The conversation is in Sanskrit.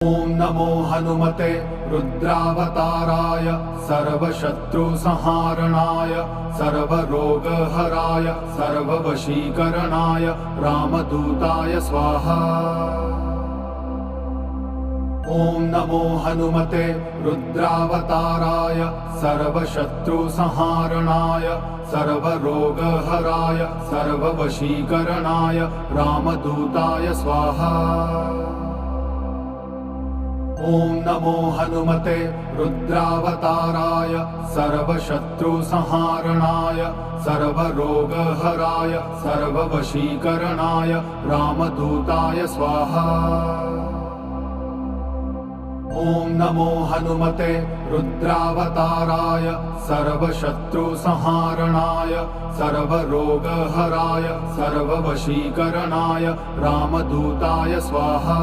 ॐ नमो हनुमते रुद्रावताराय सर्वशत्रुसंहारणाय सर्वरोगहराय सर्ववशीकरणाय रामदूताय स्वाहा। ॐ नमो हनुमते रुद्रावताराय सर्वशत्रुसंहारणाय सर्वरोगहराय सर्ववशीकरणाय रामदूताय स्वाहा। ॐ नमो हनुमते रुद्रावताराय सर्वशत्रुसंहारणाय सर्वरोगहराय सर्ववशीकरणाय रामदूताय स्वाहा। ॐ नमो हनुमते रुद्रावताराय सर्वशत्रुसंहारणाय सर्वरोगहराय सर्ववशीकरणाय रामदूताय स्वाहा।